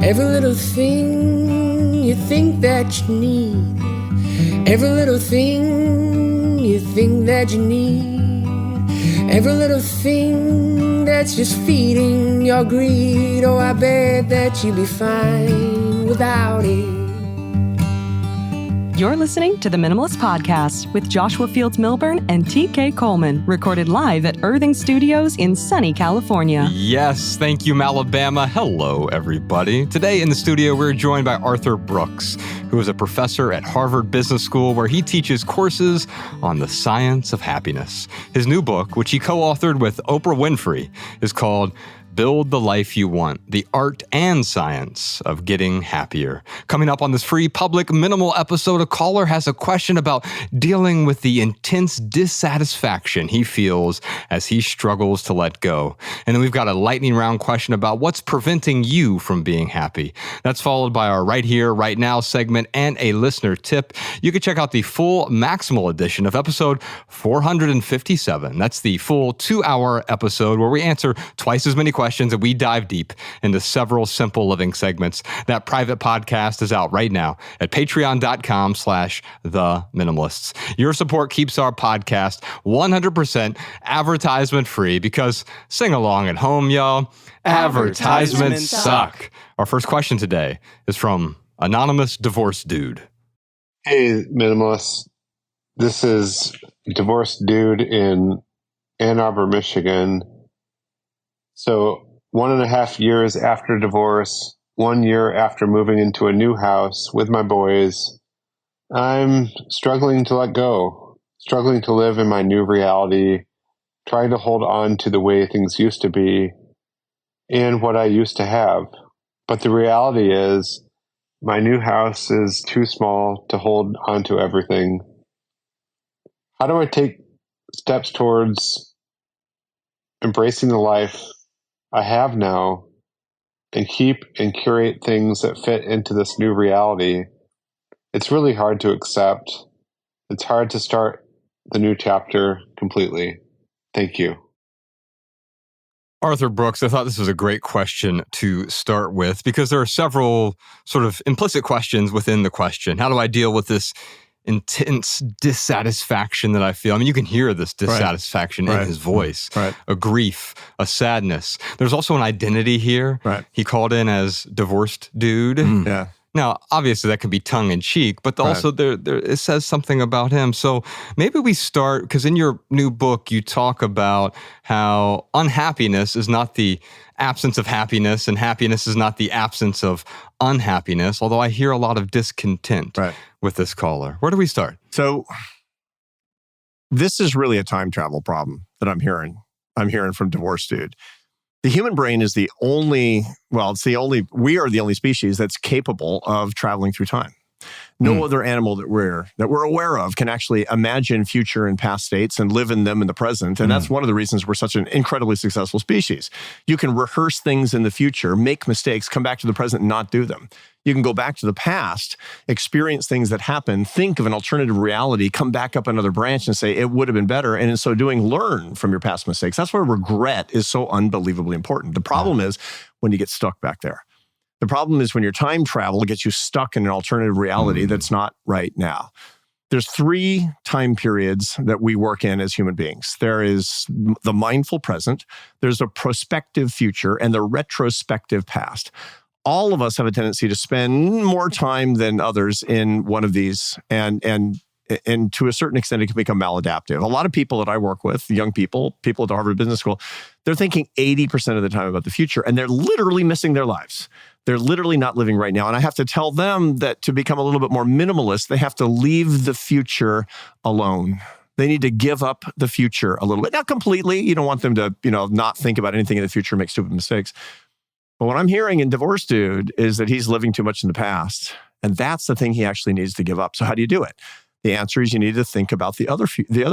Every little thing you think that you need. Every little thing you think that you need. Every little thing that's just feeding your greed. Oh, I bet that you'd be fine without it. You're listening to the Minimalist Podcast with Joshua Fields Milburn and TK Coleman, recorded live at Irving Studios in sunny California. Yes, thank you, Alabama. Hello, everybody. Today in the studio, we're joined by Arthur Brooks, who is a professor at Harvard Business School, where he teaches courses on the science of happiness. His new book, which he co-authored with Oprah Winfrey, is called Build the Life You Want, the Art and Science of Getting Happier. Coming up on this free public minimal episode, a caller has a question about dealing with the intense dissatisfaction he feels as he struggles to let go. And then we've got a lightning round question about what's preventing you from being happy. That's followed by our Right Here, Right Now segment and a listener tip. You can check out the full Maximal edition of episode 457. That's the full 2-hour episode where we answer twice as many questions and we dive deep into several simple living segments. That private podcast is out right now at patreon.com/theminimalists. Your support keeps our podcast 100% advertisement free because sing along at home, y'all. Advertisements suck. Our first question today is from Anonymous Divorced Dude. Hey, Minimalists. This is Divorced Dude in Ann Arbor, Michigan. So 1.5 years after divorce, 1 year after moving into a new house with my boys, I'm struggling to let go, struggling to live in my new reality, trying to hold on to the way things used to be and what I used to have. But the reality is my new house is too small to hold on to everything. How do I take steps towards embracing the life I have now and keep and curate things that fit into this new reality? It's really hard to accept. It's hard to start the new chapter completely. Thank you. Arthur Brooks, I thought this was a great question to start with because there are several sort of implicit questions within the question. How do I deal with this intense dissatisfaction that I feel? I mean, you can hear this dissatisfaction in his voice, a grief, a sadness. There's also an identity here. He called in as Divorced Dude. Yeah. Now, obviously, that can be tongue-in-cheek, but also there it says something about him. So maybe we start, because in your new book, you talk about how unhappiness is not the absence of happiness, and happiness is not the absence of unhappiness, although I hear a lot of discontent with this caller. Where do we start? So this is really a time travel problem that I'm hearing. I'm hearing from Divorced Dude. The human brain is we are the only species that's capable of traveling through time. No other animal that we're aware of can actually imagine future and past states and live in them in the present. And that's one of the reasons we're such an incredibly successful species. You can rehearse things in the future, make mistakes, come back to the present and not do them. You can go back to the past, experience things that happen, think of an alternative reality, come back up another branch and say, it would have been better. And in so doing, learn from your past mistakes. That's why regret is so unbelievably important. The problem is when you get stuck back there. The problem is when your time travel gets you stuck in an alternative reality that's not right now. There's 3 time periods that we work in as human beings. There is the mindful present, there's a prospective future, and the retrospective past. All of us have a tendency to spend more time than others in one of these, and to a certain extent, it can become maladaptive. A lot of people that I work with, young people at the Harvard Business School, they're thinking 80% of the time about the future, and they're literally missing their lives. They're literally not living right now. And I have to tell them that to become a little bit more minimalist, they have to leave the future alone. They need to give up the future a little bit. Not completely. You don't want them to, not think about anything in the future, make stupid mistakes. But what I'm hearing in Divorced Dude is that he's living too much in the past. And that's the thing he actually needs to give up. So how do you do it? The answer is you need to think about the other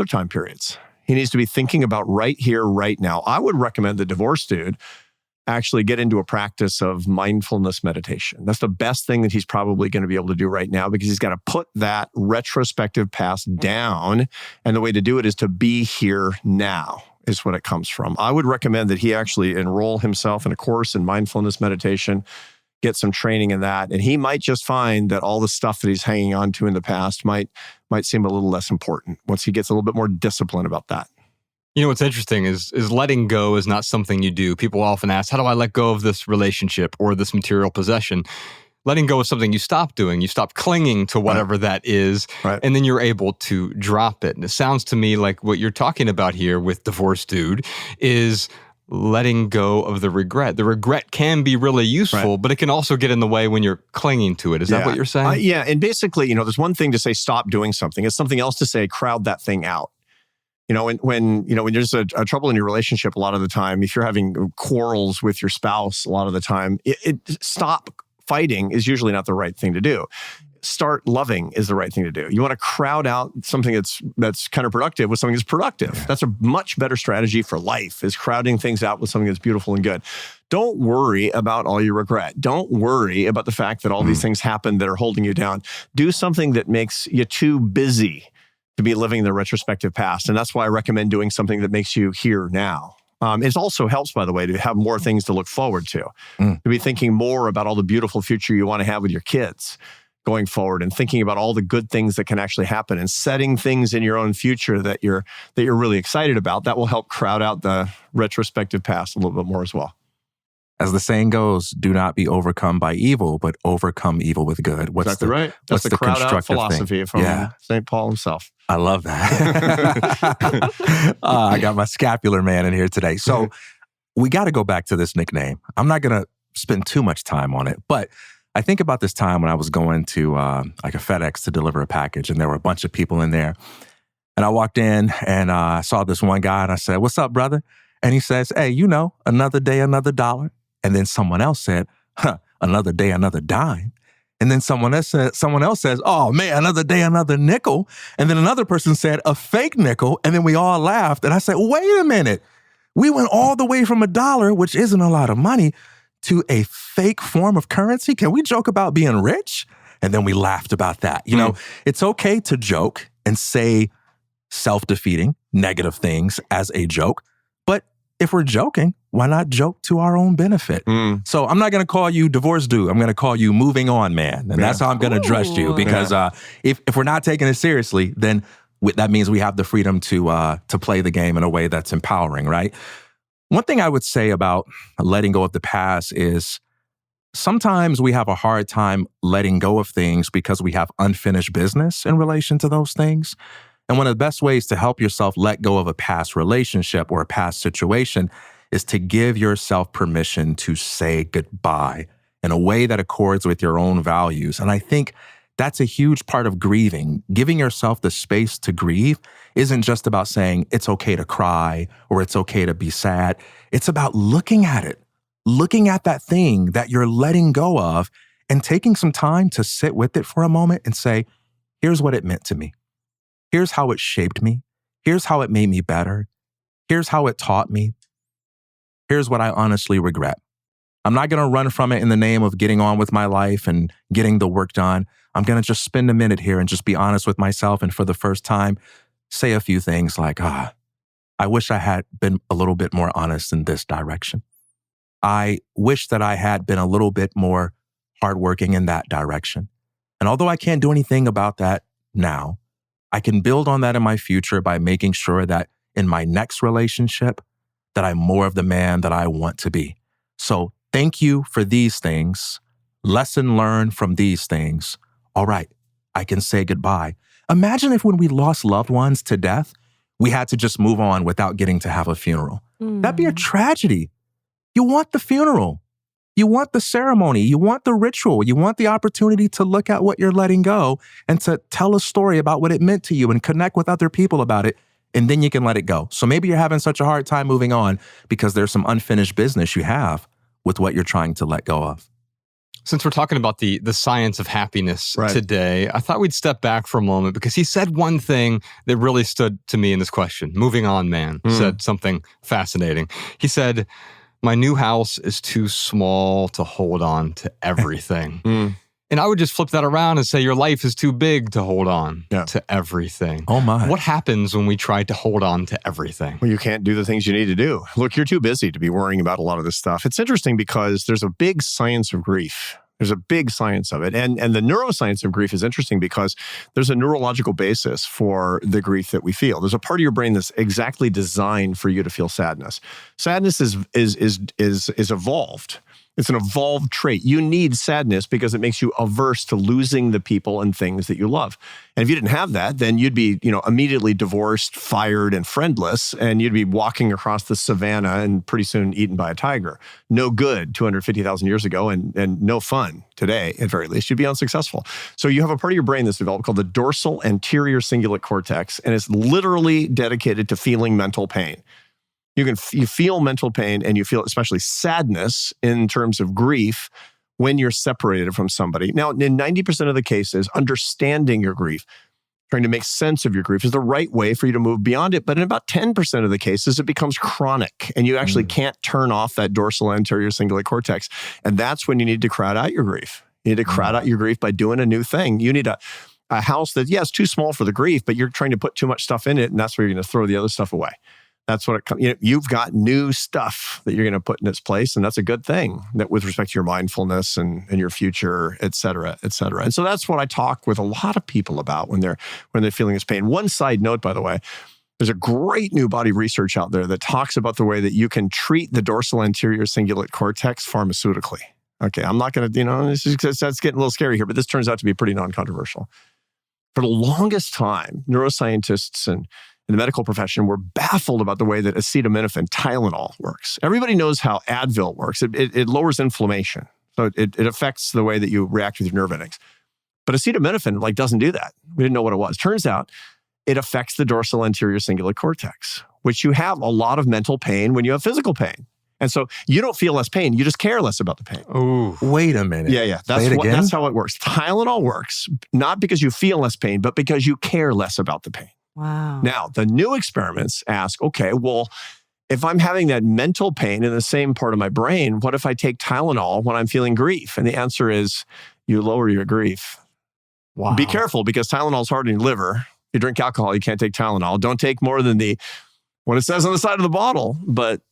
time periods. He needs to be thinking about right here, right now. I would recommend the Divorced Dude actually get into a practice of mindfulness meditation. That's the best thing that he's probably going to be able to do right now because he's got to put that retrospective past down. And the way to do it is to be here now is what it comes from. I would recommend that he actually enroll himself in a course in mindfulness meditation, get some training in that. And he might just find that all the stuff that he's hanging on to in the past might seem a little less important once he gets a little bit more disciplined about that. You know, what's interesting is letting go is not something you do. People often ask, how do I let go of this relationship or this material possession? Letting go is something you stop doing. You stop clinging to whatever that is, and then you're able to drop it. And it sounds to me like what you're talking about here with Divorce Dude is letting go of the regret. The regret can be really useful, but it can also get in the way when you're clinging to it. Is that what you're saying? Yeah. And basically, there's one thing to say, stop doing something. It's something else to say, crowd that thing out. When there's a trouble in your relationship, a lot of the time, if you're having quarrels with your spouse, a lot of the time, stop fighting is usually not the right thing to do. Start loving is the right thing to do. You want to crowd out something that's counterproductive with something that's productive. Yeah. That's a much better strategy for life, is crowding things out with something that's beautiful and good. Don't worry about all your regret. Don't worry about the fact that all these things happen that are holding you down. Do something that makes you too busy to be living the retrospective past. And that's why I recommend doing something that makes you here now. It also helps, by the way, to have more things to look forward to be thinking more about all the beautiful future you want to have with your kids going forward, and thinking about all the good things that can actually happen, and setting things in your own future that you're really excited about. That will help crowd out the retrospective past a little bit more as well. As the saying goes, do not be overcome by evil, but overcome evil with good. Exactly right. That's the crowd out philosophy from St. Paul himself. I love that. I got my scapular man in here today. So we got to go back to this nickname. I'm not going to spend too much time on it, but I think about this time when I was going to like a FedEx to deliver a package, and there were a bunch of people in there. And I walked in and I saw this one guy, and I said, "What's up, brother?" And he says, "Hey, another day, another dollar." And then someone else said, "Another day, another dime." And then someone else says, "Oh man, another day, another nickel." And then another person said, "A fake nickel." And then we all laughed. And I said, "Wait a minute. We went all the way from $1, which isn't a lot of money, to a fake form of currency. Can we joke about being rich?" And then we laughed about that. It's okay to joke and say self-defeating, negative things as a joke. But if we're joking, why not joke to our own benefit? So I'm not going to call you Divorce Dude. I'm going to call you Moving On Man. And that's how I'm going to address you. Because if we're not taking it seriously, then that means we have the freedom to play the game in a way that's empowering, right? One thing I would say about letting go of the past is sometimes we have a hard time letting go of things because we have unfinished business in relation to those things. And one of the best ways to help yourself let go of a past relationship or a past situation is to give yourself permission to say goodbye in a way that accords with your own values. And I think that's a huge part of grieving. Giving yourself the space to grieve isn't just about saying it's okay to cry or it's okay to be sad. It's about looking at it, looking at that thing that you're letting go of and taking some time to sit with it for a moment and say, here's what it meant to me. Here's how it shaped me. Here's how it made me better. Here's how it taught me. Here's what I honestly regret. I'm not going to run from it in the name of getting on with my life and getting the work done. I'm going to just spend a minute here and just be honest with myself. And for the first time, say a few things like, I wish I had been a little bit more honest in this direction. I wish that I had been a little bit more hardworking in that direction. And although I can't do anything about that now, I can build on that in my future by making sure that in my next relationship, that I'm more of the man that I want to be. So thank you for these things. Lesson learned from these things. All right, I can say goodbye. Imagine if when we lost loved ones to death, we had to just move on without getting to have a funeral. That'd be a tragedy. You want the funeral. You want the ceremony. You want the ritual. You want the opportunity to look at what you're letting go and to tell a story about what it meant to you and connect with other people about it. And then you can let it go. So maybe you're having such a hard time moving on because there's some unfinished business you have with what you're trying to let go of. Since we're talking about the science of happiness today, I thought we'd step back for a moment because he said one thing that really stood to me in this question. Moving On Man said something fascinating. He said, "My new house is too small to hold on to everything." And I would just flip that around and say your life is too big to hold on Yeah. to everything. Oh my. What happens when we try to hold on to everything? Well, you can't do the things you need to do. Look, you're too busy to be worrying about a lot of this stuff. It's interesting because there's a big science of grief. There's a big science of it. And the neuroscience of grief is interesting because there's a neurological basis for the grief that we feel. There's a part of your brain that's exactly designed for you to feel sadness. Sadness is evolved. It's an evolved trait. You need sadness because it makes you averse to losing the people and things that you love. And if you didn't have that, then you'd be, immediately divorced, fired, and friendless, and you'd be walking across the savannah and pretty soon eaten by a tiger. No good 250,000 years ago and no fun today, at very least. You'd be unsuccessful. So you have a part of your brain that's developed called the dorsal anterior cingulate cortex, and it's literally dedicated to feeling mental pain. You feel mental pain, and you feel especially sadness in terms of grief when you're separated from somebody. Now, in 90% of the cases, understanding your grief, trying to make sense of your grief is the right way for you to move beyond it. But in about 10% of the cases, it becomes chronic, and you actually can't turn off that dorsal anterior cingulate cortex. And that's when you need to crowd out your grief. You need to crowd out your grief by doing a new thing. You need a house that, it's too small for the grief, but you're trying to put too much stuff in it, and that's where you're going to throw the other stuff away. That's what it comes. You've got new stuff that you're going to put in its place, and that's a good thing. That with respect to your mindfulness and your future, et cetera, et cetera. And so that's what I talk with a lot of people about when they're feeling this pain. One side note, by the way, there's a great new body of research out there that talks about the way that you can treat the dorsal anterior cingulate cortex pharmaceutically. Okay, I'm not going to, that's getting a little scary here, but this turns out to be pretty non-controversial. For the longest time, neuroscientists and in the medical profession, we're baffled about the way that acetaminophen, Tylenol, works. Everybody knows how Advil works. It lowers inflammation. So it affects the way that you react with your nerve endings. But acetaminophen doesn't do that. We didn't know what it was. Turns out it affects the dorsal anterior cingulate cortex, which you have a lot of mental pain when you have physical pain. And so you don't feel less pain. You just care less about the pain. Oh, wait a minute. Yeah. That's how it works. Tylenol works not because you feel less pain, but because you care less about the pain. Wow. Now, the new experiments ask, okay, well, if I'm having that mental pain in the same part of my brain, what if I take Tylenol when I'm feeling grief? And the answer is you lower your grief. Wow. Be careful because Tylenol's hard on your liver. If you drink alcohol, you can't take Tylenol. Don't take more than what it says on the side of the bottle. But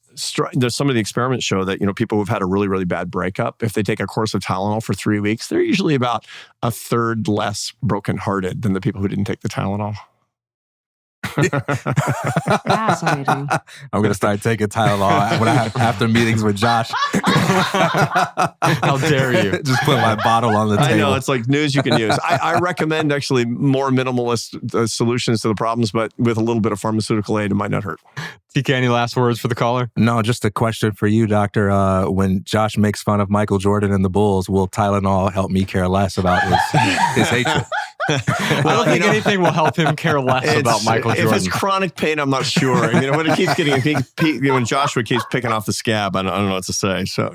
there's some of the experiments show that, people who've had a really, really bad breakup, if they take a course of Tylenol for 3 weeks, they're usually about a third less brokenhearted than the people who didn't take the Tylenol. Fascinating. I'm going to start taking Tylenol when I have after meetings with Josh. How dare you? Just put my bottle on the table. I know, it's like news you can use. I recommend actually more minimalist solutions to the problems, but with a little bit of pharmaceutical aid, it might not hurt. TK, any last words for the caller? No, just a question for you, Doctor. When Josh makes fun of Michael Jordan and the Bulls, will Tylenol help me care less about his hatred? I don't think anything will help him care less about Michael Jordan. If it's chronic pain, I'm not sure. When it keeps getting, when Joshua keeps picking off the scab, I don't know what to say. So,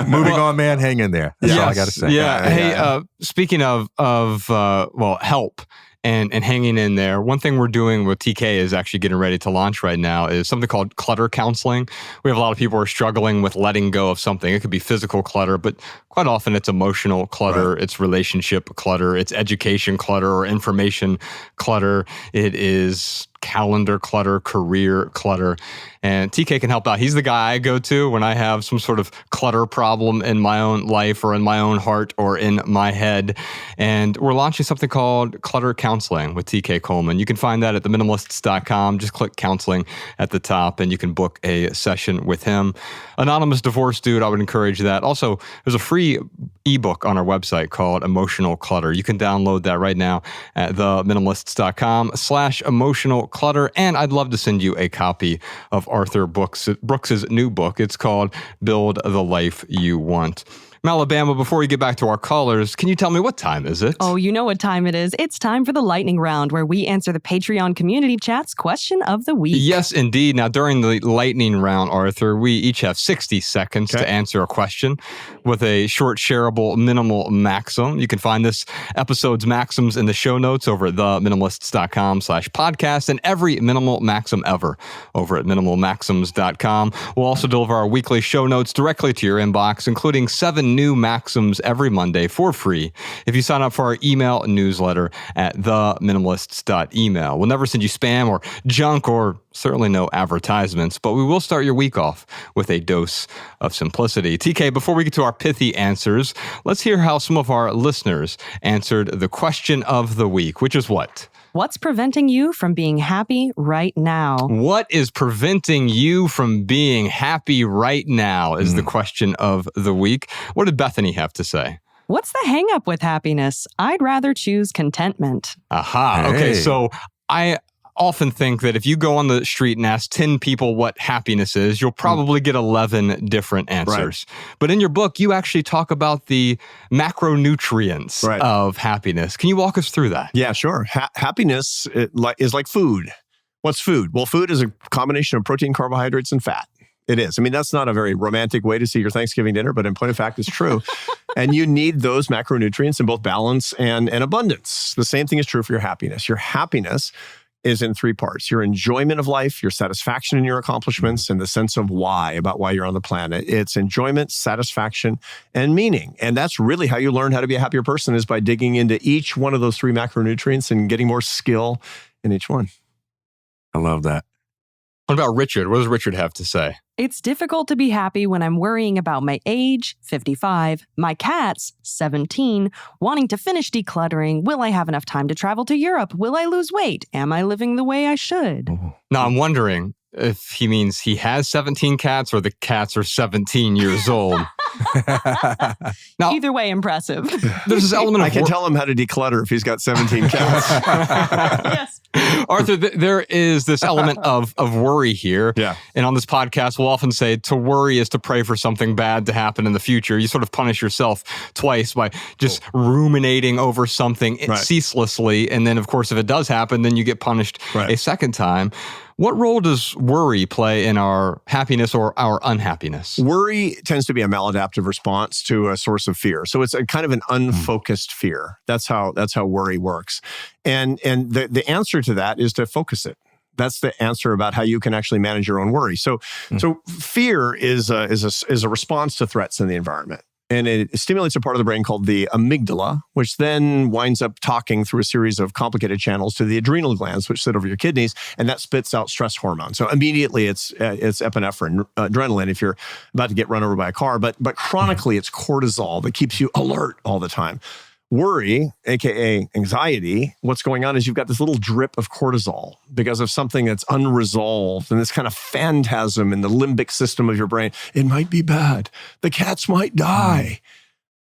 moving on, man, hang in there. That's all I got to say. Yeah. Hey, speaking of help. And hanging in there. One thing we're doing with TK is actually getting ready to launch right now is something called clutter counseling. We have a lot of people who are struggling with letting go of something. It could be physical clutter, but quite often it's emotional clutter, It's relationship clutter, it's education clutter or information clutter. It is calendar clutter, career clutter. And TK can help out. He's the guy I go to when I have some sort of clutter problem in my own life or in my own heart or in my head. And we're launching something called Clutter Counseling with TK Coleman. You can find that at theminimalists.com. Just click counseling at the top and you can book a session with him. Anonymous Divorce Dude, I would encourage that. Also, there's a free ebook on our website called Emotional Clutter. You can download that right now at theminimalists.com/emotional clutter. And I'd love to send you a copy of Arthur Brooks's new book. It's called Build the Life You Want. Alabama, before we get back to our callers, can you tell me what time is it? Oh, you know what time it is. It's time for the lightning round where we answer the Patreon community chat's question of the week. Yes, indeed. Now, during the lightning round, Arthur, we each have 60 seconds to answer a question with a short, shareable, minimal maxim. You can find this episode's maxims in the show notes over at theminimalists.com/podcast and every minimal maxim ever over at minimalmaxims.com. We'll also deliver our weekly show notes directly to your inbox, including 7 new maxims every Monday for free if you sign up for our email newsletter at theminimalists.email. We'll never send you spam or junk or certainly no advertisements, but we will start your week off with a dose of simplicity. TK, before we get to our pithy answers, let's hear how some of our listeners answered the question of the week, which is what? What's preventing you from being happy right now? What is preventing you from being happy right now is the question of the week. What did Bethany have to say? What's the hang up with happiness? I'd rather choose contentment. Aha. Hey. Okay, so I often think that if you go on the street and ask 10 people what happiness is, you'll probably get 11 different answers. Right. But in your book, you actually talk about the macronutrients of happiness. Can you walk us through that? Yeah, sure. Happiness is like food. What's food? Well, food is a combination of protein, carbohydrates, and fat. It is. I mean, that's not a very romantic way to see your Thanksgiving dinner, but in point of fact, it's true. And you need those macronutrients in both balance and abundance. The same thing is true for your happiness. Your happiness is in three parts: your enjoyment of life, your satisfaction in your accomplishments, and the sense of why, about why you're on the planet. It's enjoyment, satisfaction, and meaning. And that's really how you learn how to be a happier person, is by digging into each one of those three macronutrients and getting more skill in each one. I love that. What about Richard? What does Richard have to say? It's difficult to be happy when I'm worrying about my age, 55, my cats, 17, wanting to finish decluttering. Will I have enough time to travel to Europe? Will I lose weight? Am I living the way I should? Now, I'm wondering if he means he has 17 cats or the cats are 17 years old. Now, either way, impressive. There's this element of I can tell him how to declutter if he's got 17 cats. Yes. Arthur, there is this element of worry here. Yeah. And on this podcast, we'll often say to worry is to pray for something bad to happen in the future. You sort of punish yourself twice by just ruminating over something ceaselessly. And then, of course, if it does happen, then you get punished a second time. What role does worry play in our happiness or our unhappiness? Worry tends to be a maladaptive response to a source of fear. So it's a kind of an unfocused fear. That's how worry works. And the answer to that is to focus it. That's the answer about how you can actually manage your own worry. So fear is a response to threats in the environment. And it stimulates a part of the brain called the amygdala, which then winds up talking through a series of complicated channels to the adrenal glands, which sit over your kidneys, and that spits out stress hormone. So immediately it's epinephrine, adrenaline, if you're about to get run over by a car. But chronically, it's cortisol that keeps you alert all the time. Worry, aka anxiety, what's going on is you've got this little drip of cortisol because of something that's unresolved and this kind of phantasm in the limbic system of your brain. It might be bad. The cats might die.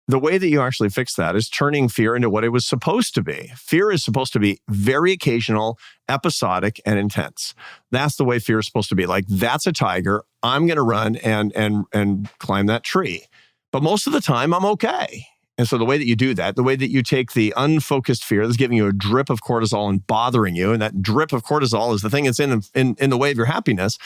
The way that you actually fix that is turning fear into what it was supposed to be. Fear is supposed to be very occasional, episodic, and intense. That's the way fear is supposed to be. Like, that's a tiger. I'm going to run and climb that tree. But most of the time, I'm okay. And so the way that you do that, the way that you take the unfocused fear that's giving you a drip of cortisol and bothering you, and that drip of cortisol is the thing that's in the way of your happiness,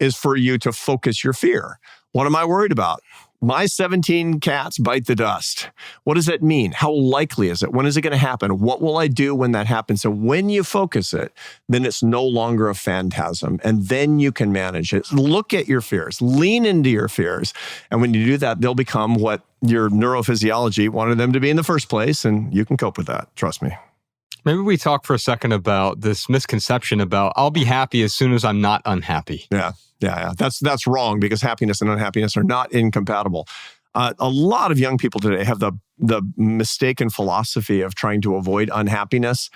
is for you to focus your fear. What am I worried about? My 17 cats bite the dust. What does that mean? How likely is it? When is it going to happen? What will I do when that happens? So when you focus it, then it's no longer a phantasm, and then you can manage it. Look at your fears, lean into your fears. And when you do that, they'll become what your neurophysiology wanted them to be in the first place, and you can cope with that. Trust me. Maybe we talk for a second about this misconception about I'll be happy as soon as I'm not unhappy. Yeah. That's wrong, because happiness and unhappiness are not incompatible. A lot of young people today have the mistaken philosophy of trying to avoid unhappiness.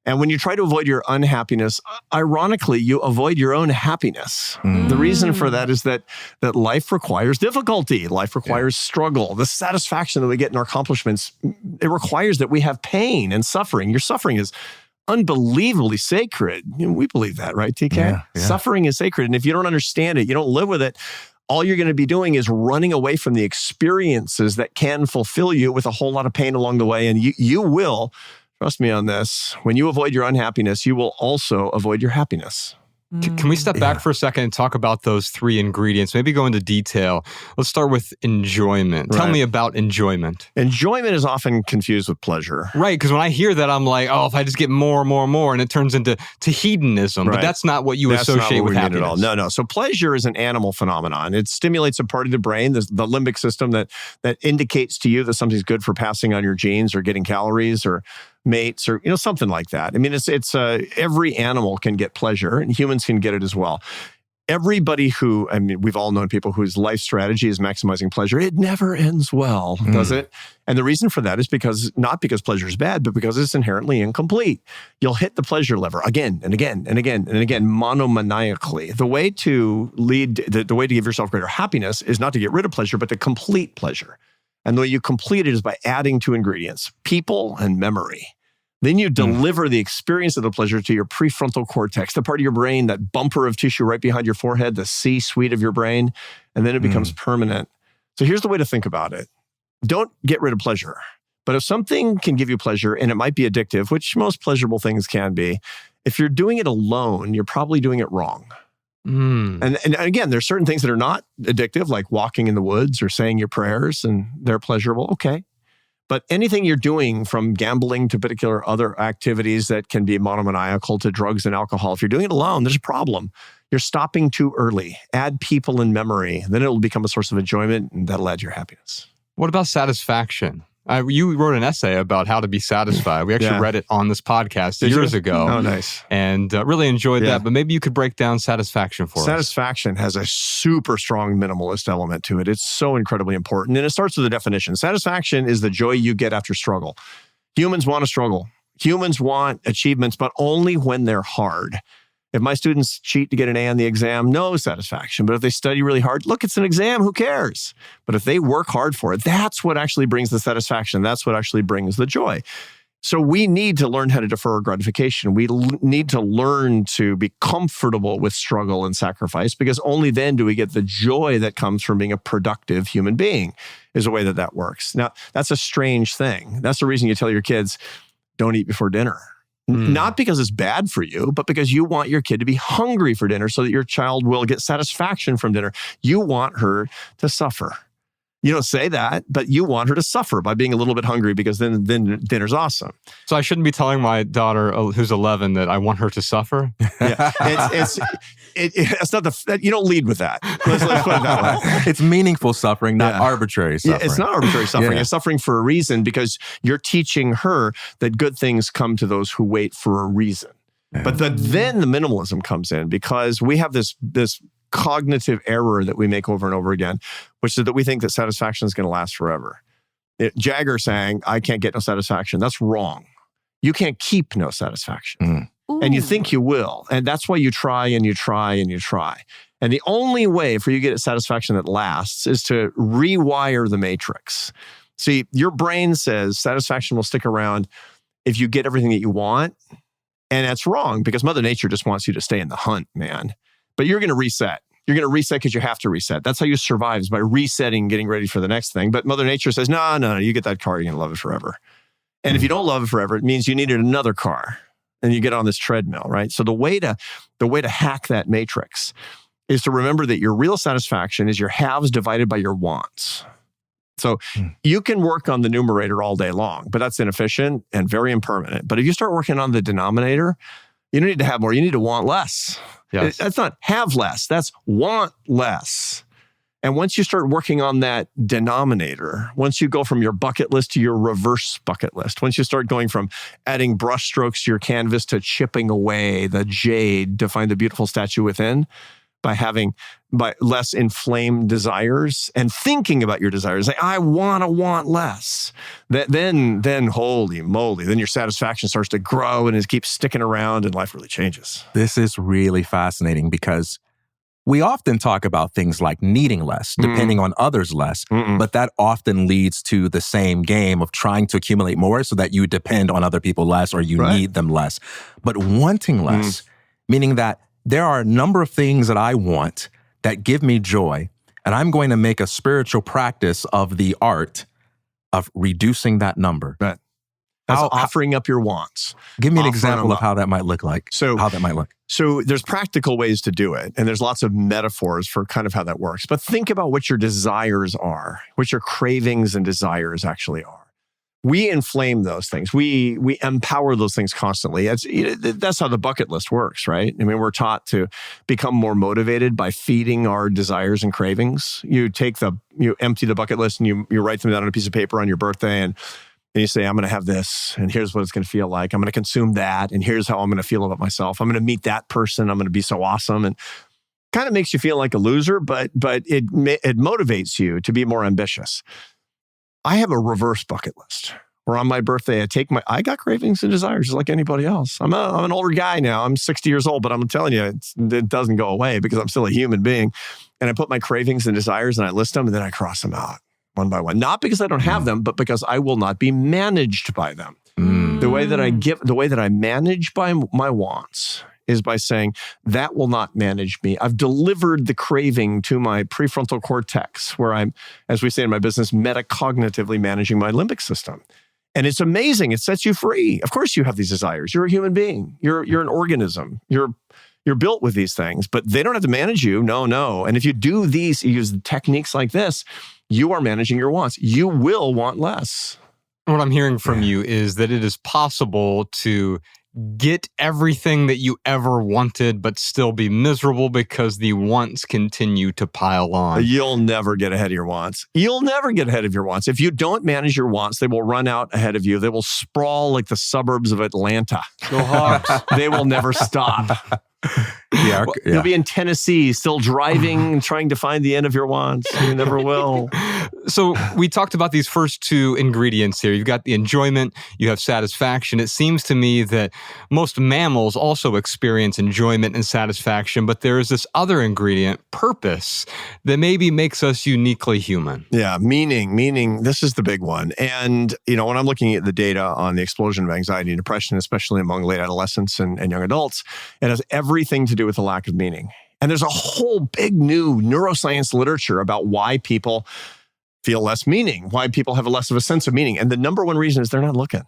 And when you try to avoid your unhappiness, ironically, you avoid your own happiness. The reason for that is that life requires difficulty. Life requires struggle. The satisfaction that we get in our accomplishments, it requires that we have pain and suffering. Your suffering is unbelievably sacred. We believe that, right, TK? Yeah. Suffering is sacred. And if you don't understand it, you don't live with it, all you're going to be doing is running away from the experiences that can fulfill you with a whole lot of pain along the way. And you will, trust me on this, when you avoid your unhappiness, you will also avoid your happiness. Can we step back for a second and talk about those three ingredients? Maybe go into detail. Let's start with enjoyment. Tell me about enjoyment. Enjoyment is often confused with pleasure. Right, because when I hear that, I'm like, oh, if I just get more and more and more, and it turns into hedonism. But that's not what you associate with happiness. At all. No. So pleasure is an animal phenomenon. It stimulates a part of the brain, the limbic system that indicates to you that something's good for passing on your genes or getting calories or mates or something like that. I mean, it's every animal can get pleasure and humans can get it as well. Everybody we've all known people whose life strategy is maximizing pleasure. It never ends well, does it? And the reason for that is not because pleasure is bad, but because it's inherently incomplete. You'll hit the pleasure lever again and again and again and again, monomaniacally. The way to give yourself greater happiness is not to get rid of pleasure, but to complete pleasure. And the way you complete it is by adding two ingredients, people and memory. Then you deliver the experience of the pleasure to your prefrontal cortex, the part of your brain, that bumper of tissue right behind your forehead, the C-suite of your brain, and then it becomes permanent. So here's the way to think about it. Don't get rid of pleasure. But if something can give you pleasure, and it might be addictive, which most pleasurable things can be, if you're doing it alone, you're probably doing it wrong. And again, there's certain things that are not addictive, like walking in the woods or saying your prayers, and they're pleasurable. Okay. But anything you're doing, from gambling to particular other activities that can be monomaniacal to drugs and alcohol, if you're doing it alone, there's a problem. You're stopping too early. Add people and memory. Then it'll become a source of enjoyment, and that'll add your happiness. What about satisfaction? You wrote an essay about how to be satisfied. We actually read it on this podcast years ago. Oh, nice. And really enjoyed that. But maybe you could break down satisfaction for us. Satisfaction has a super strong minimalist element to it. It's so incredibly important. And it starts with a definition. Satisfaction is the joy you get after struggle. Humans want to struggle. Humans want achievements, but only when they're hard. If my students cheat to get an A on the exam, no satisfaction. But if they study really hard, look, it's an exam, who cares? But if they work hard for it, that's what actually brings the satisfaction. That's what actually brings the joy. So we need to learn how to defer gratification. We need to learn to be comfortable with struggle and sacrifice, because only then do we get the joy that comes from being a productive human being, is the way that works. Now, that's a strange thing. That's the reason you tell your kids, don't eat before dinner. Not because it's bad for you, but because you want your kid to be hungry for dinner so that your child will get satisfaction from dinner. You want her to suffer. You don't say that, but you want her to suffer by being a little bit hungry, because then dinner's awesome. So I shouldn't be telling my daughter, who's 11, that I want her to suffer? Yeah, it's not you don't lead with that. Let's put it that way. It's meaningful suffering, not arbitrary suffering. Yeah, it's not arbitrary suffering. It's suffering for a reason, because you're teaching her that good things come to those who wait for a reason. But then the minimalism comes in, because we have this cognitive error that we make over and over again, which is that we think that satisfaction is going to last forever. Jagger saying, I can't get no satisfaction. That's wrong. You can't keep no satisfaction. And you think you will. And that's why you try and you try and you try. And the only way for you to get a satisfaction that lasts is to rewire the matrix. See, your brain says satisfaction will stick around if you get everything that you want. And that's wrong, because Mother Nature just wants you to stay in the hunt, man. But you're going to reset. You're going to reset because you have to reset. That's how you survive, is by resetting, getting ready for the next thing. But Mother Nature says, no, you get that car, you're going to love it forever. And if you don't love it forever, it means you needed another car, and you get on this treadmill, right? So the way to hack that matrix is to remember that your real satisfaction is your haves divided by your wants. So you can work on the numerator all day long, but that's inefficient and very impermanent. But if you start working on the denominator, you don't need to have more. You need to want less. Yes. That's not have less. That's want less. And once you start working on that denominator, once you go from your bucket list to your reverse bucket list, once you start going from adding brush strokes to your canvas to chipping away the jade to find the beautiful statue within, by less inflamed desires and thinking about your desires, like, I want to want less. Then holy moly, then your satisfaction starts to grow and it keeps sticking around, and life really changes. This is really fascinating, because we often talk about things like needing less, depending on others less, but that often leads to the same game of trying to accumulate more so that you depend on other people less, or you need them less. But wanting less, meaning that there are a number of things that I want that give me joy, and I'm going to make a spiritual practice of the art of reducing that number. Right. That's offering up your wants. Give me an Offering example them of up. how that might look like. So how that might look. So there's practical ways to do it, and there's lots of metaphors for kind of how that works. But think about what your desires are, what your cravings and desires actually are. We inflame those things. We empower those things constantly. That's how the bucket list works, right? I mean, we're taught to become more motivated by feeding our desires and cravings. You empty the bucket list and you write them down on a piece of paper on your birthday, and you say, I'm going to have this, and here's what it's going to feel like. I'm going to consume that, and here's how I'm going to feel about myself. I'm going to meet that person. I'm going to be so awesome. And kind of makes you feel like a loser, but it motivates you to be more ambitious. I have a reverse bucket list where on my birthday, I got cravings and desires just like anybody else. I'm an older guy now. I'm 60 years old, but I'm telling you, it doesn't go away because I'm still a human being. And I put my cravings and desires and I list them and then I cross them out one by one. Not because I don't have them, but because I will not be managed by them. The way that I manage by my wants is by saying, that will not manage me. I've delivered the craving to my prefrontal cortex, where I'm, as we say in my business, metacognitively managing my limbic system. And it's amazing. It sets you free. Of course you have these desires. You're a human being. You're an organism. You're built with these things, but they don't have to manage you. No. And if you use techniques like this, you are managing your wants. You will want less. What I'm hearing from you is that it is possible to get everything that you ever wanted, but still be miserable because the wants continue to pile on. You'll never get ahead of your wants. You'll never get ahead of your wants. If you don't manage your wants, they will run out ahead of you. They will sprawl like the suburbs of Atlanta. Go Hawks. They will never stop. You'll be in Tennessee, still driving and trying to find the end of your wants. You never will. So we talked about these first two ingredients here. You've got the enjoyment, you have satisfaction. It seems to me that most mammals also experience enjoyment and satisfaction, but there is this other ingredient, purpose, that maybe makes us uniquely human. Yeah, meaning, this is the big one. And, when I'm looking at the data on the explosion of anxiety and depression, especially among late adolescents and young adults, it has everything to do with the lack of meaning. And there's a whole big new neuroscience literature about why people feel less meaning, why people have less of a sense of meaning. And the number one reason is they're not looking.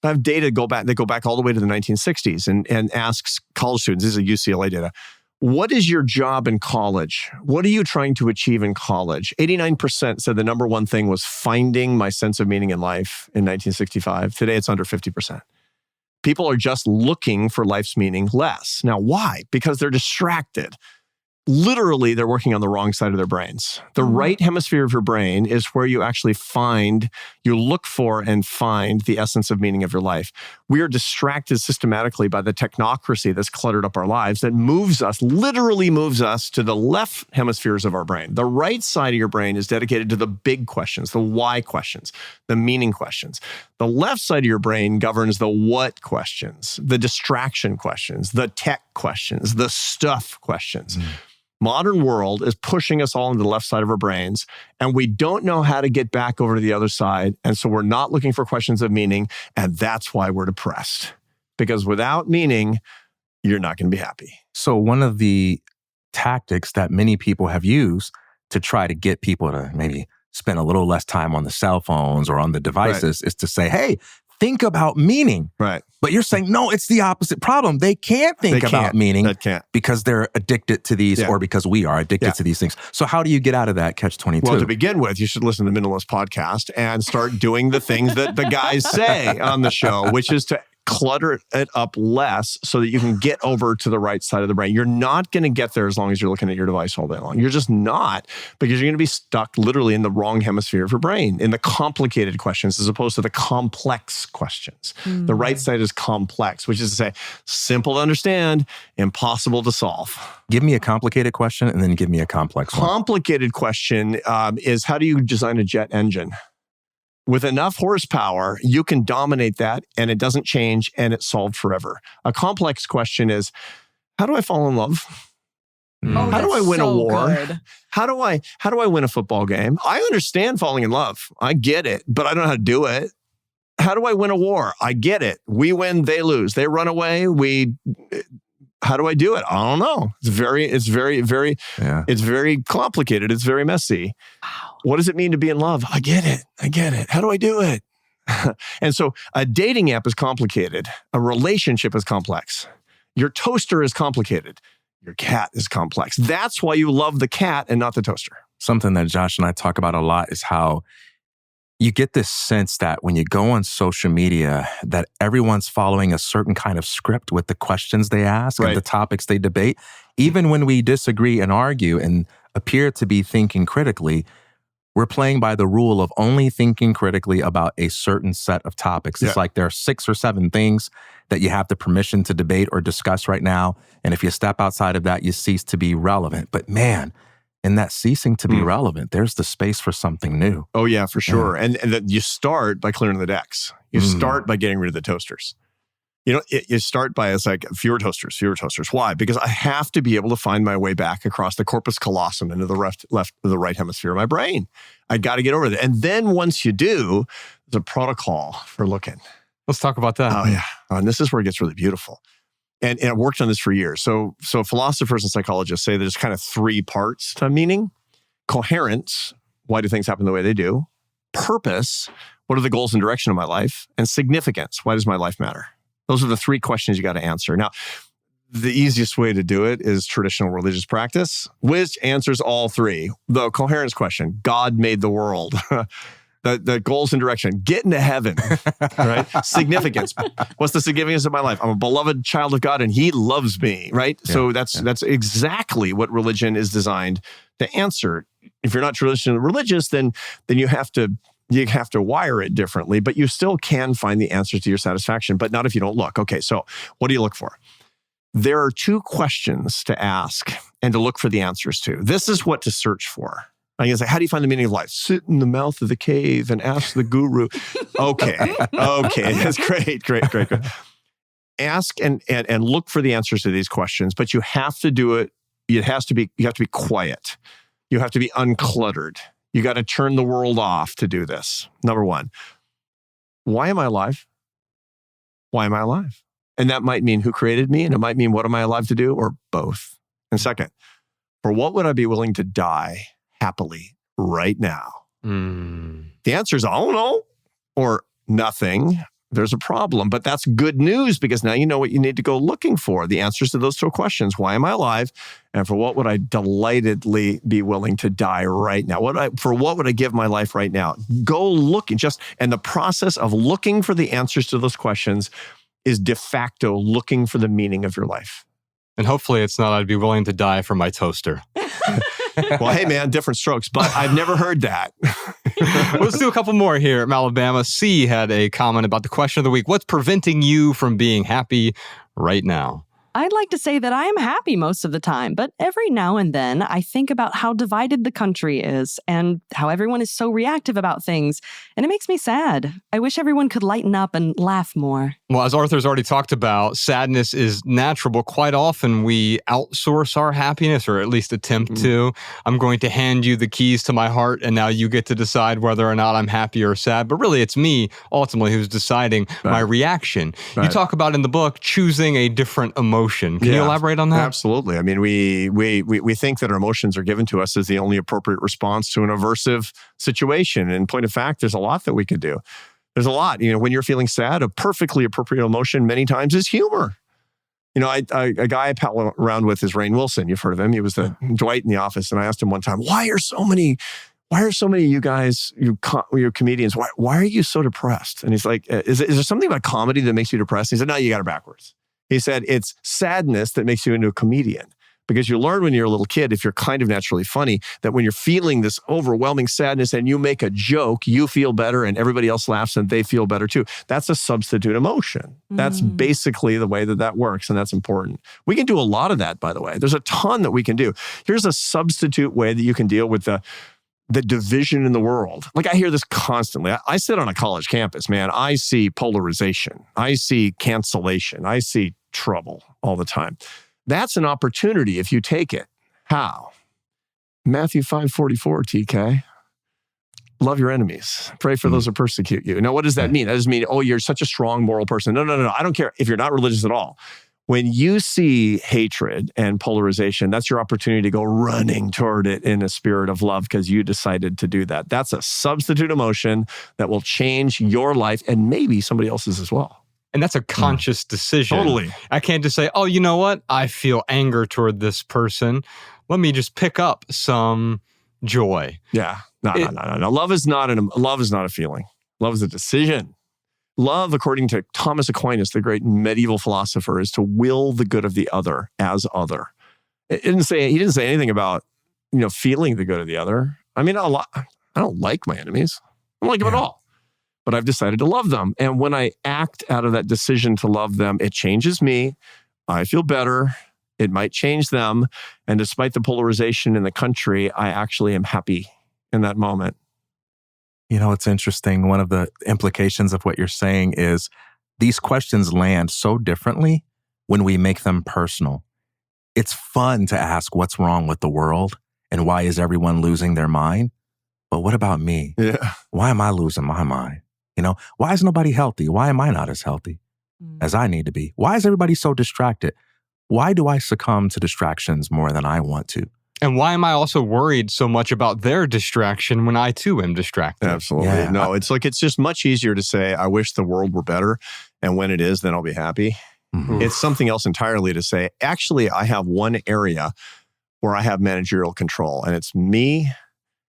I have data that go back all the way to the 1960s and asks college students, this is UCLA data, what is your job in college? What are you trying to achieve in college? 89% said the number one thing was finding my sense of meaning in life in 1965. Today, it's under 50%. People are just looking for life's meaning less. Now, why? Because they're distracted. Literally, they're working on the wrong side of their brains. The right hemisphere of your brain is where you actually you look for and find the essence of meaning of your life. We are distracted systematically by the technocracy that's cluttered up our lives that literally moves us to the left hemispheres of our brain. The right side of your brain is dedicated to the big questions, the why questions, the meaning questions. The left side of your brain governs the what questions, the distraction questions, the tech questions, the stuff questions. Modern world is pushing us all into the left side of our brains, and we don't know how to get back over to the other side. And so we're not looking for questions of meaning, and that's why we're depressed. Because without meaning, you're not going to be happy. So one of the tactics that many people have used to try to get people to maybe spend a little less time on the cell phones or on the devices is to say, hey, think about meaning. Right. But you're saying, no, it's the opposite problem. They can't think about meaning because they're addicted to these or because we are addicted to these things. So how do you get out of that catch-22? Well, to begin with, you should listen to the Minimalist podcast and start doing the things that the guys say on the show, which is to clutter it up less so that you can get over to the right side of the brain. You're not going to get there as long as you're looking at your device all day long. You're just not, because you're going to be stuck literally in the wrong hemisphere of your brain, in the complicated questions as opposed to the complex questions. The right side is complex, which is to say simple to understand, impossible to solve. Give me a complicated question and then give me a complex one. Complicated question is, how do you design a jet engine? With enough horsepower, you can dominate that and it doesn't change and it's solved forever. A complex question is, how do I fall in love? How do I win a war? Good. How do I win a football game? I understand falling in love. I get it, but I don't know how to do it. How do I win a war? I get it. We win, they lose. They run away. How do I do it? I don't know. It's very complicated. It's very messy. Wow. What does it mean to be in love? I get it. How do I do it? And so a dating app is complicated. A relationship is complex. Your toaster is complicated. Your cat is complex. That's why you love the cat and not the toaster. Something that Josh and I talk about a lot is how you get this sense that when you go on social media, that everyone's following a certain kind of script with the questions they ask and the topics they debate. Even when we disagree and argue and appear to be thinking critically, we're playing by the rule of only thinking critically about a certain set of topics. It's like there are 6 or 7 things that you have the permission to debate or discuss right now. And if you step outside of that, you cease to be relevant. But man, in that ceasing to be relevant, there's the space for something new. Oh, yeah, for sure. And that you start by clearing the decks. You start by getting rid of the toasters. You start by, it's like fewer toasters. Why? Because I have to be able to find my way back across the corpus callosum into the right hemisphere of my brain. I got to get over that. And then once you do, there's a protocol for looking. Let's talk about that. Oh, yeah. And this is where it gets really beautiful. And I've worked on this for years. So philosophers and psychologists say there's kind of 3 parts to meaning. Coherence, why do things happen the way they do? Purpose, what are the goals and direction of my life? And significance, why does my life matter? Those are the 3 questions you got to answer. Now, the easiest way to do it is traditional religious practice, which answers all 3. The coherence question, God made the world. The goals and direction, get into heaven, right? Significance. What's the significance of my life? I'm a beloved child of God and he loves me, right? Yeah, so that's exactly what religion is designed to answer. If you're not traditionally religious, then you have to wire it differently, but you still can find the answers to your satisfaction, but not if you don't look. Okay, so what do you look for? There are 2 questions to ask and to look for the answers to. This is what to search for. I can say, how do you find the meaning of life? Sit in the mouth of the cave and ask the guru. Okay, that's great. Ask and look for the answers to these questions, but you have to do it. You have to be quiet. You have to be uncluttered. You got to turn the world off to do this. Number 1, why am I alive? Why am I alive? And that might mean who created me, and it might mean what am I alive to do, or both. And second, for what would I be willing to die happily right now? The answer is, I don't know, or nothing. There's a problem, but that's good news because now you know what you need to go looking for. The answers to those 2 questions. Why am I alive? And for what would I delightedly be willing to die right now? For what would I give my life right now? Go looking and the process of looking for the answers to those questions is de facto looking for the meaning of your life. And hopefully it's not I'd be willing to die for my toaster. Well, hey man, different strokes, but I've never heard that. Let's do a couple more here at Alabama. C had a comment about the question of the week. What's preventing you from being happy right now? I'd like to say that I am happy most of the time, but every now and then I think about how divided the country is and how everyone is so reactive about things, and it makes me sad. I wish everyone could lighten up and laugh more. Well, as Arthur's already talked about, sadness is natural, but quite often we outsource our happiness, or at least attempt to. I'm going to hand you the keys to my heart, and now you get to decide whether or not I'm happy or sad. But really, it's me, ultimately, who's deciding my reaction. You talk about in the book choosing a different emotion. Can you elaborate on that? Absolutely. I mean, we think that our emotions are given to us as the only appropriate response to an aversive situation. And in point of fact, there's a lot that we could do. There's a lot. When you're feeling sad, a perfectly appropriate emotion many times is humor. A guy I pal around with is Rainn Wilson. You've heard of him. He was the Dwight in The Office. And I asked him one time, why are so many of you guys, you comedians, why are you so depressed? And he's like, is there something about comedy that makes you depressed? He said, no, you got it backwards. He said, it's sadness that makes you into a comedian. Because you learn when you're a little kid, if you're kind of naturally funny, that when you're feeling this overwhelming sadness and you make a joke, you feel better and everybody else laughs and they feel better too. That's a substitute emotion. That's basically the way that works, and that's important. We can do a lot of that, by the way. There's a ton that we can do. Here's a substitute way that you can deal with the division in the world. Like, I hear this constantly. I sit on a college campus, man. I see polarization. I see cancellation. I see trouble all the time. That's an opportunity if you take it. How? Matthew 5:44, TK. Love your enemies. Pray for those who persecute you. Now, what does that mean? That doesn't mean, oh, you're such a strong moral person. No. I don't care if you're not religious at all. When you see hatred and polarization, that's your opportunity to go running toward it in a spirit of love because you decided to do that. That's a substitute emotion that will change your life and maybe somebody else's as well. And that's a conscious decision. Totally. I can't just say, oh, you know what? I feel anger toward this person. Let me just pick up some joy. Yeah. No. Love is not a feeling. Love is a decision. Love, according to Thomas Aquinas, the great medieval philosopher, is to will the good of the other as other. He didn't say anything about, feeling the good of the other. I mean, I don't like my enemies. I don't like them at all. But I've decided to love them. And when I act out of that decision to love them, it changes me. I feel better. It might change them. And despite the polarization in the country, I actually am happy in that moment. It's interesting. One of the implications of what you're saying is these questions land so differently when we make them personal. It's fun to ask what's wrong with the world and why is everyone losing their mind? But what about me? Yeah. Why am I losing my mind? Why is nobody healthy? Why am I not as healthy as I need to be? Why is everybody so distracted? Why do I succumb to distractions more than I want to? And why am I also worried so much about their distraction when I too am distracted? Absolutely. Yeah. No, it's just much easier to say, I wish the world were better. And when it is, then I'll be happy. Mm-hmm. It's something else entirely to say, actually, I have one area where I have managerial control, and it's me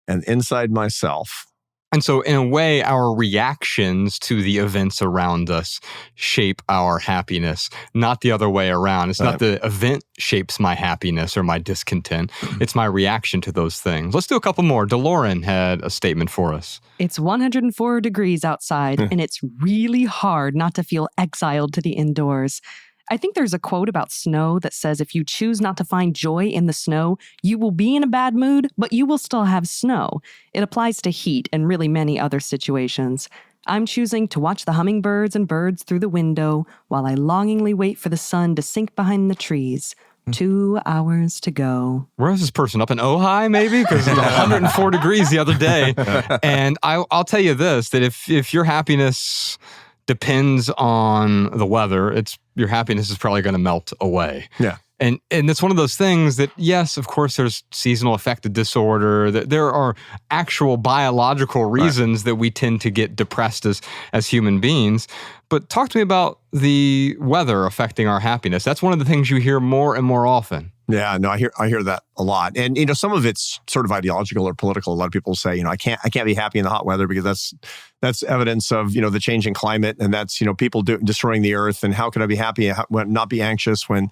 and inside myself. And so in a way, our reactions to the events around us shape our happiness, not the other way around. It's not the event shapes my happiness or my discontent. It's my reaction to those things. Let's do a couple more. DeLorean had a statement for us. It's 104 degrees outside, and it's really hard not to feel exiled to the indoors. I think there's a quote about snow that says if you choose not to find joy in the snow, you will be in a bad mood, but you will still have snow. It applies to heat and really many other situations. I'm choosing to watch the hummingbirds and birds through the window while I longingly wait for the sun to sink behind the trees. 2 hours to go. Where is this person? Up in Ojai, maybe? Because it was 104 degrees the other day. And I'll tell you this, that if your happiness depends on the weather, your happiness is probably going to melt away. Yeah. And it's one of those things that, yes, of course, there's seasonal affective disorder. That there are actual biological reasons that we tend to get depressed as human beings. But talk to me about the weather affecting our happiness. That's one of the things you hear more and more often. Yeah, no, I hear that a lot. And, some of it's sort of ideological or political. A lot of people say, I can't be happy in the hot weather because that's evidence of, the changing climate. And that's, people destroying the earth. And how could I be happy and not be anxious when,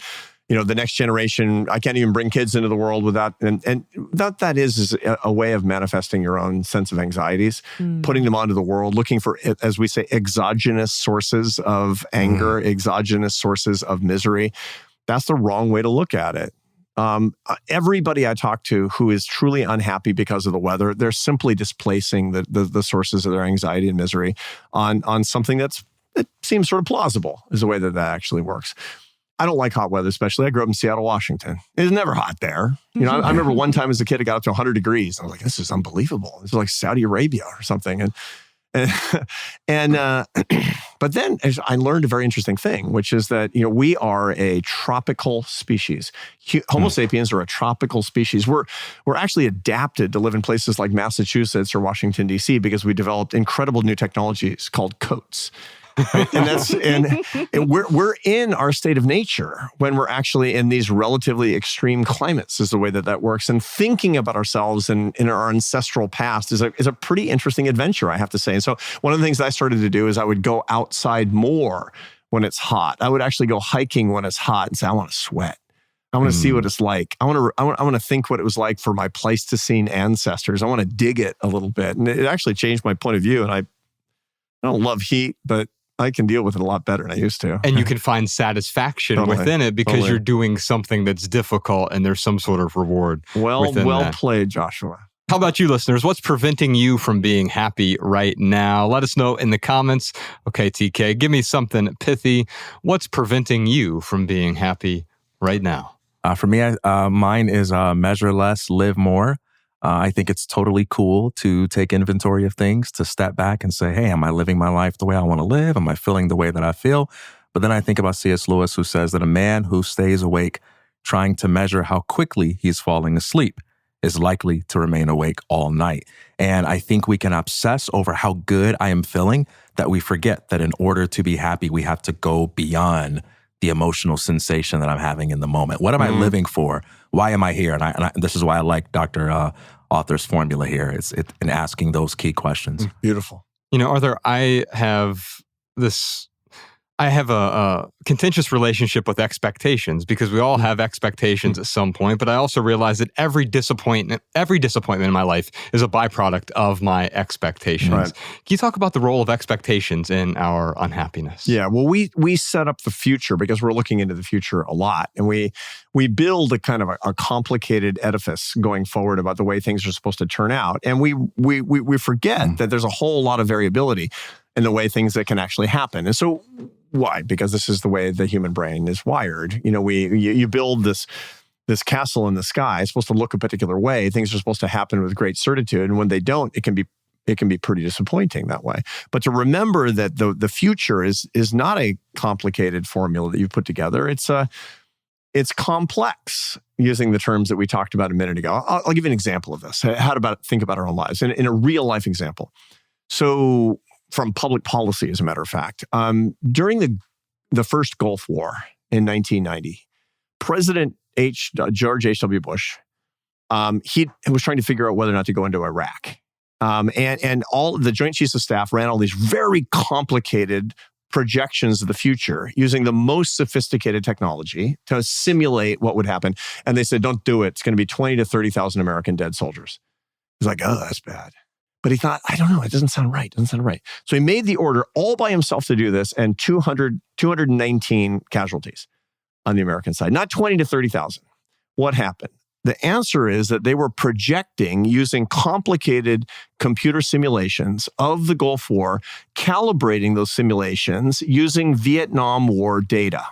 the next generation, I can't even bring kids into the world without, and that is a way of manifesting your own sense of anxieties, putting them onto the world, looking for, as we say, exogenous sources of anger, exogenous sources of misery. That's the wrong way to look at it. Everybody I talk to who is truly unhappy because of the weather, they're simply displacing the sources of their anxiety and misery on something that seems sort of plausible is the way that actually works. I don't like hot weather, especially. I grew up in Seattle, Washington. It was never hot there. I remember one time as a kid, it got up to 100 degrees. I was like, this is unbelievable. This is like Saudi Arabia or something. But then I learned a very interesting thing, which is that, we are a tropical species. Homo sapiens are a tropical species. We're actually adapted to live in places like Massachusetts or Washington, D.C. because we developed incredible new technologies called coats. Right? And we're in our state of nature when we're actually in these relatively extreme climates is the way that works. And thinking about ourselves and in our ancestral past is a pretty interesting adventure, I have to say. And so one of the things I started to do is I would go outside more when it's hot. I would actually go hiking when it's hot and say, I want to sweat. I want to see what it's like. I want to think what it was like for my Pleistocene ancestors. I want to dig it a little bit. And it actually changed my point of view. And I don't love heat, but I can deal with it a lot better than I used to. And you can find satisfaction within it because you're doing something that's difficult and there's some sort of reward. Well played, Joshua. How about you, listeners? What's preventing you from being happy right now? Let us know in the comments. Okay, TK, give me something pithy. What's preventing you from being happy right now? For me, mine is measure less, live more. I think it's totally cool to take inventory of things, to step back and say, hey, am I living my life the way I want to live? Am I feeling the way that I feel? But then I think about C.S. Lewis, who says that a man who stays awake trying to measure how quickly he's falling asleep is likely to remain awake all night. And I think we can obsess over how good I am feeling that we forget that in order to be happy, we have to go beyond the emotional sensation that I'm having in the moment. What am I living for? Why am I here? And this is why I like Dr. Author's formula here. It's in asking those key questions. Beautiful. Arthur, I have a contentious relationship with expectations because we all have expectations at some point, but I also realize that every disappointment in my life is a byproduct of my expectations. Right. Can you talk about the role of expectations in our unhappiness? Yeah, well, we set up the future because we're looking into the future a lot, and we build a kind of a complicated edifice going forward about the way things are supposed to turn out, and we forget that there's a whole lot of variability in the way things that can actually happen. And so why? Because this is the way the human brain is wired. You build this castle in the sky. It's supposed to look a particular way. Things are supposed to happen with great certitude. And when they don't, it can be pretty disappointing that way. But to remember that the future is not a complicated formula that you've put together. It's complex, using the terms that we talked about a minute ago. I'll give you an example of this. How to think about our own lives in a real life example. So from public policy, as a matter of fact, during the first Gulf War in 1990, President George H.W. Bush, he was trying to figure out whether or not to go into Iraq. And all the Joint Chiefs of Staff ran all these very complicated projections of the future using the most sophisticated technology to simulate what would happen. And they said, don't do it. It's going to be 20 to 30,000 American dead soldiers. He's like, oh, that's bad. But he thought, I don't know, it doesn't sound right. So he made the order all by himself to do this, and 219 casualties on the American side, not 20 to 30,000. What happened? The answer is that they were projecting using complicated computer simulations of the Gulf War, calibrating those simulations using Vietnam War data.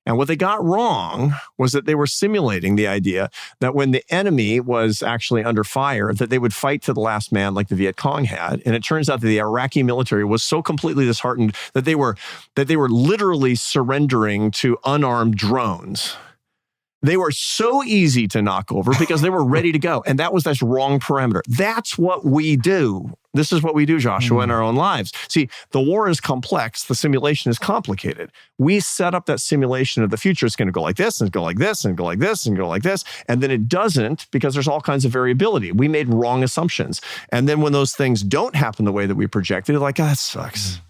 And what they got wrong was that they were simulating the idea that when the enemy was actually under fire, that they would fight to the last man like the Viet Cong had. And it turns out that the Iraqi military was so completely disheartened that they were literally surrendering to unarmed drones. They were so easy to knock over because they were ready to go. And that was this wrong parameter. That's what we do. This is what we do, Joshua, in our own lives. See, the war is complex. The simulation is complicated. We set up that simulation of the future. It's going to go like this and go like this and go like this and go like this. And then it doesn't because there's all kinds of variability. We made wrong assumptions. And then when those things don't happen the way that we projected, it's like, that sucks.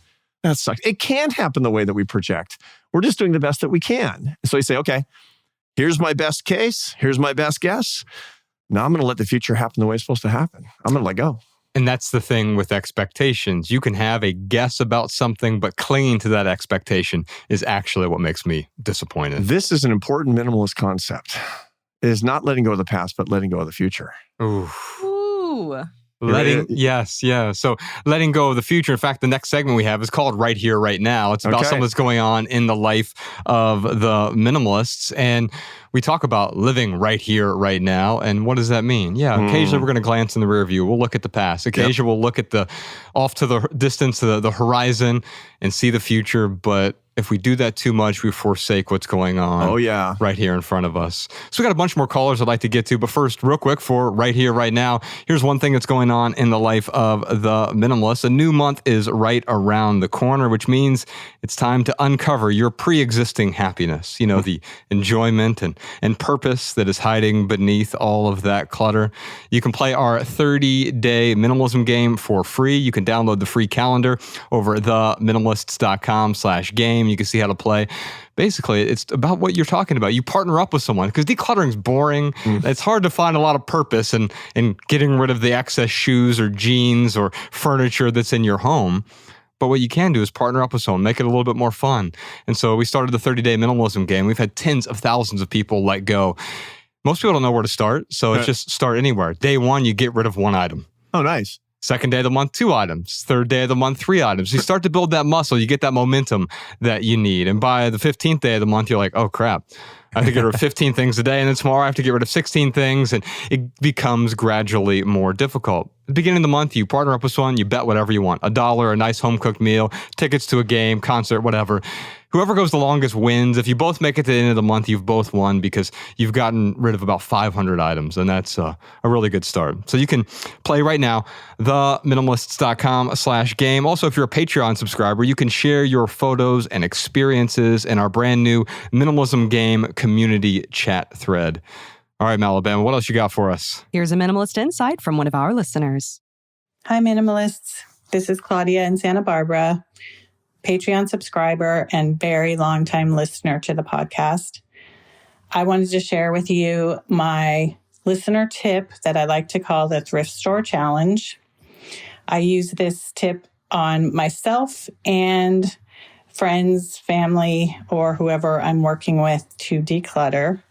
That sucks. It can't happen the way that we project. We're just doing the best that we can. So you say, okay, here's my best case. Here's my best guess. Now I'm going to let the future happen the way it's supposed to happen. I'm going to let go. And that's the thing with expectations. You can have a guess about something, but clinging to that expectation is actually what makes me disappointed. This is an important minimalist concept. It is not letting go of the past, but letting go of the future. Ooh. Ooh. Yes. So letting go of the future. In fact, the next segment we have is called Right Here, Right Now. It's about something that's going on in the life of the minimalists. And we talk about living right here, right now. And what does that mean? Yeah, occasionally we're going to glance in the rear view. We'll look at the past. Occasionally we'll look at off to the distance, the horizon, and see the future. But if we do that too much, we forsake what's going on right here in front of us. So we got a bunch more callers I'd like to get to. But first, real quick, for Right Here, Right Now, here's one thing that's going on in the life of the minimalist. A new month is right around the corner, which means it's time to uncover your pre-existing happiness. The enjoyment and purpose that is hiding beneath all of that clutter. You can play our 30-day minimalism game for free. You can download the free calendar over theminimalists.com/game. You can see how to play. Basically, it's about what you're talking about. You partner up with someone because decluttering is boring. It's hard to find a lot of purpose in getting rid of the excess shoes or jeans or furniture that's in your home. But what you can do is partner up with someone, make it a little bit more fun. And so we started the 30-day minimalism game. We've had tens of thousands of people let go. Most people don't know where to start, so it's just start anywhere. Day one, you get rid of one item. Oh, nice. Second day of the month, 2 items. Third day of the month, 3 items. You start to build that muscle. You get that momentum that you need. And by the 15th day of the month, you're like, oh, crap. I have to get rid of 15 things a day. And then tomorrow I have to get rid of 16 things. And it becomes gradually more difficult. At the beginning of the month, you partner up with someone, you bet whatever you want. $1, a nice home-cooked meal, tickets to a game, concert, whatever. whoever goes the longest wins. If you both make it to the end of the month, you've both won because you've gotten rid of about 500 items, and that's a really good start. So you can play right now, theminimalists.com/game. Also, if you're a Patreon subscriber, you can share your photos and experiences in our brand new Minimalism Game community chat thread. All right, Malabama, what else you got for us? Here's a minimalist insight from one of our listeners. Hi, Minimalists. This is Claudia in Santa Barbara, Patreon subscriber and very long-time listener to the podcast. I wanted to share with you my listener tip that I like to call the Thrift Store Challenge. I use this tip on myself and friends, family, or whoever I'm working with to declutter.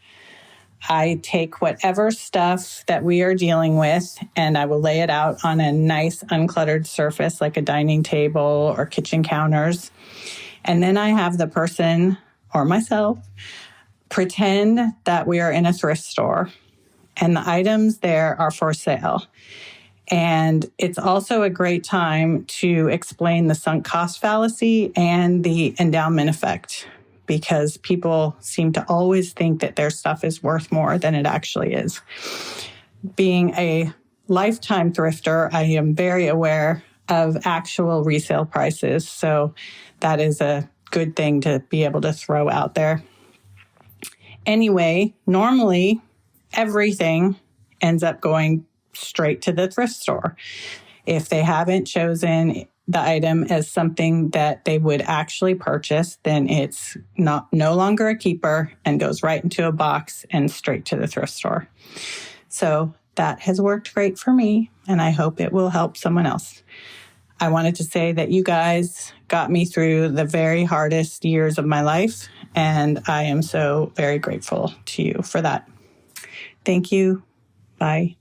I take whatever stuff that we are dealing with and I will lay it out on a nice uncluttered surface like a dining table or kitchen counters. And then I have the person or myself pretend that we are in a thrift store and the items there are for sale. And it's also a great time to explain the sunk cost fallacy and the endowment effect, because people seem to always think that their stuff is worth more than it actually is. Being a lifetime thrifter, I am very aware of actual resale prices. So that is a good thing to be able to throw out there. Anyway, normally everything ends up going straight to the thrift store. If they haven't chosen the item as something that they would actually purchase, then it's no longer a keeper and goes right into a box and straight to the thrift store. So that has worked great for me, and I hope it will help someone else. I wanted to say that you guys got me through the very hardest years of my life, and I am so very grateful to you for that. Thank you. Bye.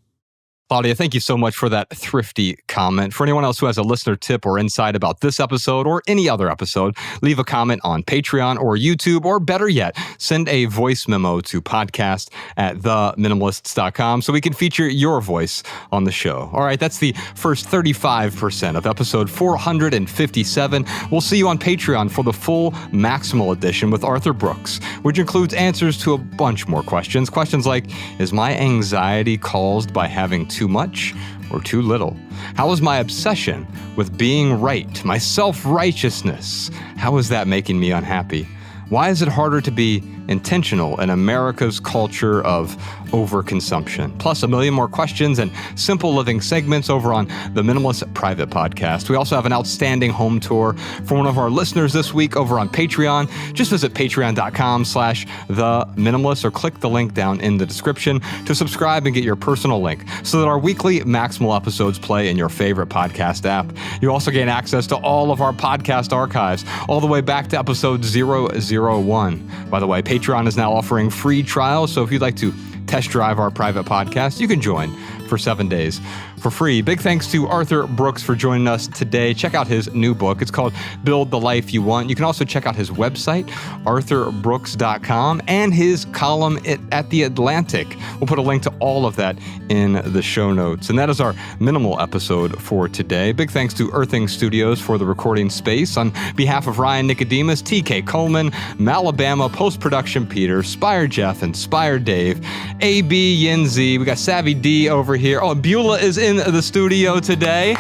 Claudia, thank you so much for that thrifty comment. For anyone else who has a listener tip or insight about this episode or any other episode, leave a comment on Patreon or YouTube, or better yet, send a voice memo to podcast@theminimalists.com so we can feature your voice on the show. All right, that's the first 35% of episode 457. We'll see you on Patreon for the full Maximal Edition with Arthur Brooks, which includes answers to a bunch more questions. Questions like, is my anxiety caused by having too much or too little? How is my obsession with being right, my self-righteousness, how is that making me unhappy? Why is it harder to be intentional in America's culture of overconsumption? Plus a million more questions and simple living segments over on the Minimalist Private Podcast. We also have an outstanding home tour for one of our listeners this week over on Patreon. Just visit patreon.com/theminimalist or click the link down in the description to subscribe and get your personal link so that our weekly Maximal episodes play in your favorite podcast app. You also gain access to all of our podcast archives all the way back to episode 001. By the way, Patreon is now offering free trials, so if you'd like to test drive our private podcast, you can join for 7 days for free. Big thanks to Arthur Brooks for joining us today. Check out his new book. It's called Build the Life You Want. You can also check out his website, arthurbrooks.com, and his column at The Atlantic. We'll put a link to all of that in the show notes. And that is our minimal episode for today. Big thanks to Earthing Studios for the recording space. On behalf of Ryan Nicodemus, TK Coleman, Malabama, Post-Production Peter, Spire Jeff, and Spire Dave, AB Yin Z. We got Savvy D over here. Oh, Beulah is in the studio today.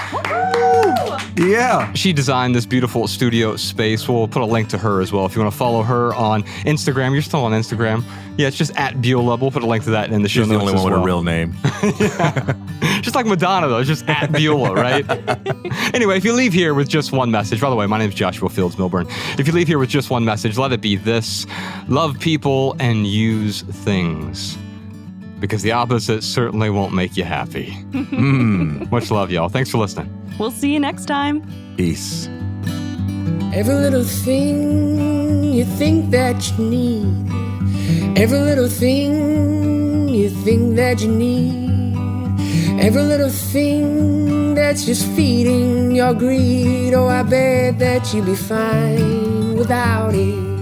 Yeah. She designed this beautiful studio space. We'll put a link to her as well if you want to follow her on Instagram. You're still on Instagram. Yeah, it's just @Beulah. We'll put a link to that in the show She's notes. the only one with a real name. Yeah. Just like Madonna, though. It's just @Beulah, right? Anyway, if you leave here with just one message, by the way, my name is Joshua Fields Milburn. If you leave here with just one message, let it be this: love people and use things. Because the opposite certainly won't make you happy. Much love, y'all. Thanks for listening. We'll see you next time. Peace. Every little thing you think that you need, every little thing you think that you need, every little thing that's just feeding your greed. Oh, I bet that you'd be fine without it.